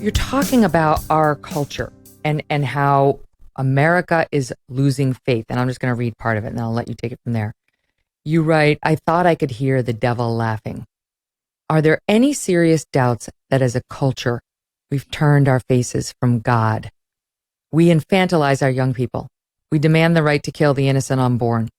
you're talking about our culture and how America is losing faith. And I'm just going to read part of it and I'll let you take it from there. You write, I thought I could hear the devil laughing. Are there any serious doubts that as a culture, we've turned our faces from God? We infantilize our young people. We demand the right to kill the innocent unborn.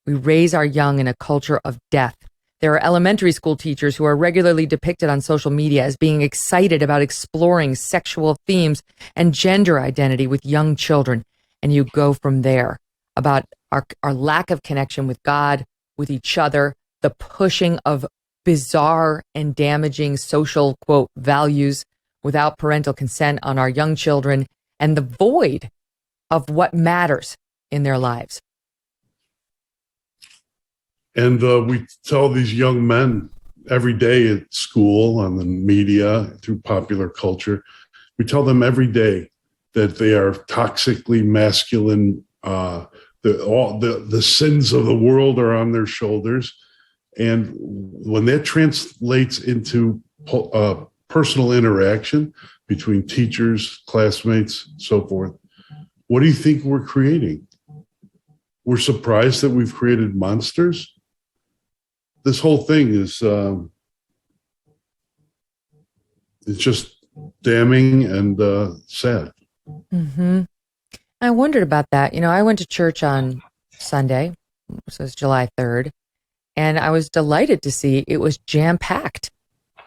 We raise our young in a culture of death. There are elementary school teachers who are regularly depicted on social media as being excited about exploring sexual themes and gender identity with young children. And you go from there about our lack of connection with God, with each other, the pushing of bizarre and damaging social, quote, values without parental consent on our young children, and the void of what matters in their lives. And we tell these young men every day at school, on the media, through popular culture, we tell them every day that they are toxically masculine. The sins of the world are on their shoulders. And when that translates into personal interaction between teachers, classmates, so forth, what do you think we're creating? We're surprised that we've created monsters. This whole thing is it's just damning and sad. Mm-hmm. I wondered about that. You know, I went to church on Sunday, so it's July 3rd, and I was delighted to see it was jam-packed.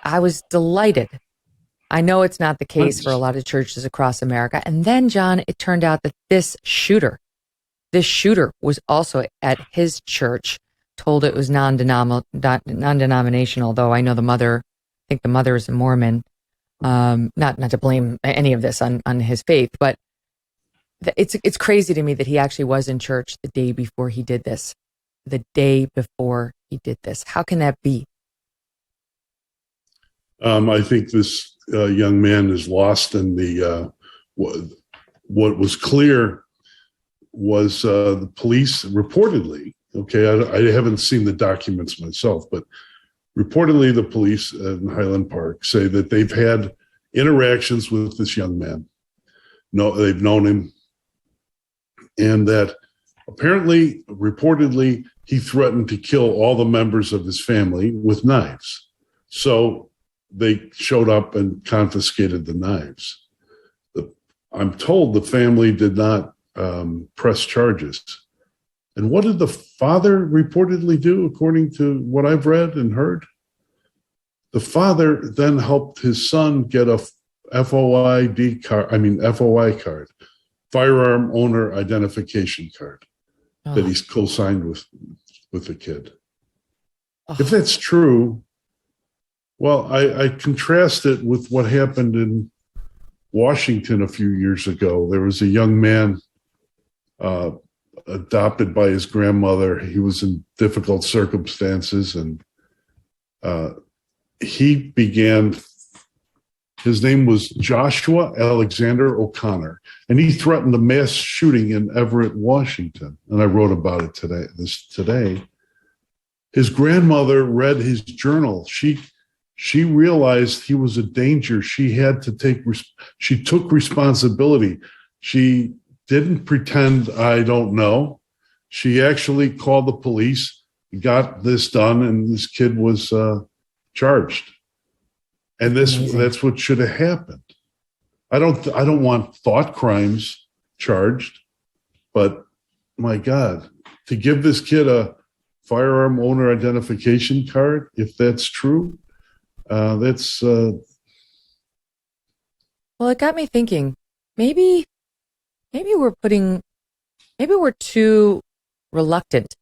I was delighted. I know it's not the case for a lot of churches across America. And then, John, it turned out that this shooter was also at his church, told it was non-denominational, though I know I think the mother is a Mormon. Not to blame any of this on his faith, but it's crazy to me that he actually was in church the day before he did this. The day before he did this. How can that be? I think this young man is lost in the what was clear was the police reportedly, okay, I haven't seen the documents myself, but reportedly the police in Highland Park say that they've had interactions with this young man. No, they've known him, and that apparently, reportedly, he threatened to kill all the members of his family with knives. So they showed up and confiscated the knives. I'm told the family did not press charges. And what did the father reportedly do, according to what I've read and heard? The father then helped his son get a FOI card, firearm owner identification card, that he's co-signed with the kid. If that's true, well, I contrast it with what happened in Washington a few years ago. There was a young man adopted by his grandmother. He was in difficult circumstances, and his name was Joshua Alexander O'Connor, and he threatened a mass shooting in Everett, Washington. And I wrote about it today. His grandmother read his journal. She realized he was a danger. She took responsibility. She didn't pretend, I don't know. She actually called the police, got this done, and this kid was charged. And that's what should have happened. I don't want thought crimes charged, but my God, to give this kid a firearm owner identification card, if that's true, that's well, it got me thinking, maybe we're too reluctant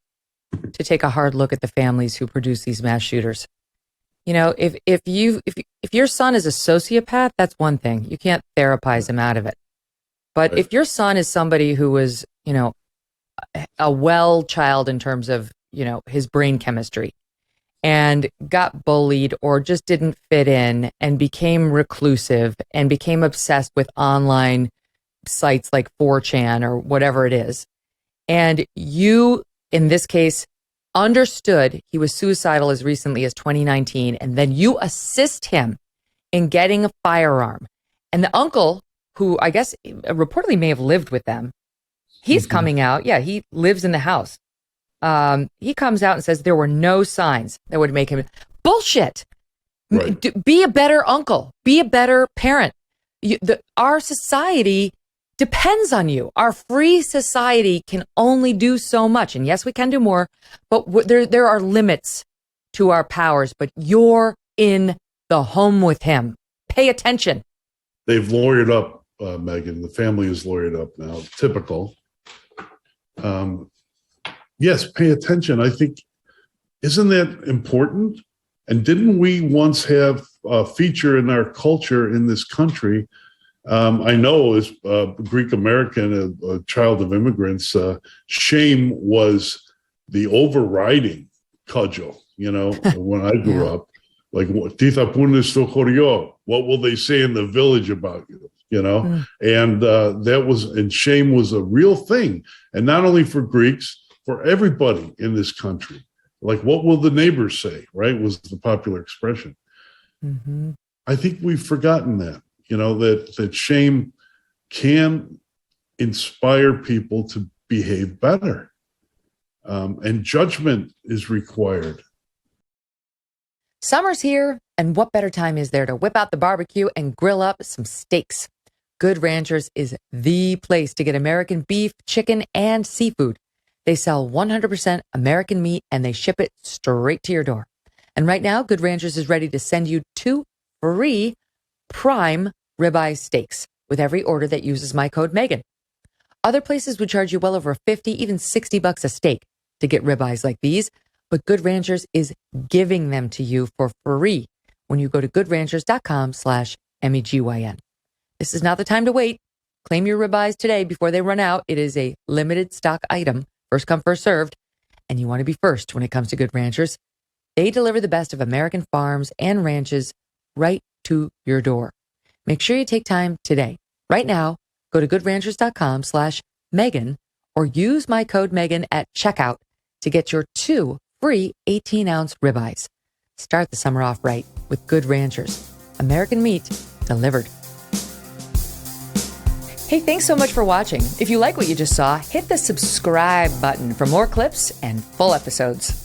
to take a hard look at the families who produce these mass shooters. You know, if your son is a sociopath, that's one thing. You can't therapize him out of it. But right. If your son is somebody who was, you know, a well child in terms of, you know, his brain chemistry, and got bullied or just didn't fit in and became reclusive and became obsessed with online sites like 4chan or whatever it is, and you, in this case, understood he was suicidal as recently as 2019, and then you assist him in getting a firearm, And the uncle, who I guess reportedly may have lived with them, he's coming out. Yeah, he lives in the house. He comes out and says there were no signs that would make him bullshit. Right. Be a better uncle. Be a better parent. Our society depends on you. Our free society can only do so much. And yes, we can do more, but there are limits to our powers. But you're in the home with him. Pay attention. They've lawyered up, Megyn. The family is lawyered up now. Typical. Yes, pay attention. I think, isn't that important? And didn't we once have a feature in our culture in this country? I know as Greek American, a child of immigrants, shame was the overriding cudgel, when I grew up. Like, Tita Punis to Chorio, what will they say in the village about you? And and shame was a real thing. And not only for Greeks, for everybody in this country. Like, what will the neighbors say, right? Was the popular expression. Mm-hmm. I think we've forgotten that, that shame can inspire people to behave better. And judgment is required. Summer's here, and what better time is there to whip out the barbecue and grill up some steaks? Good Ranchers is the place to get American beef, chicken, and seafood. They sell 100% American meat, and they ship it straight to your door. And right now, Good Ranchers is ready to send you 2 free prime ribeye steaks with every order that uses my code Megyn. Other places would charge you well over $50, even $60 a steak to get ribeyes like these, but Good Ranchers is giving them to you for free when you go to goodranchers.com/MEGYN. This is not the time to wait. Claim your ribeyes today before they run out. It is a limited stock item. First come, first served. And you want to be first when it comes to Good Ranchers. They deliver the best of American farms and ranches right to your door. Make sure you take time today. Right now, go to goodranchers.com/Megyn or use my code Megyn at checkout to get your 2 free 18-ounce ribeyes. Start the summer off right with Good Ranchers. American meat delivered. Hey, thanks so much for watching. If you like what you just saw, hit the subscribe button for more clips and full episodes.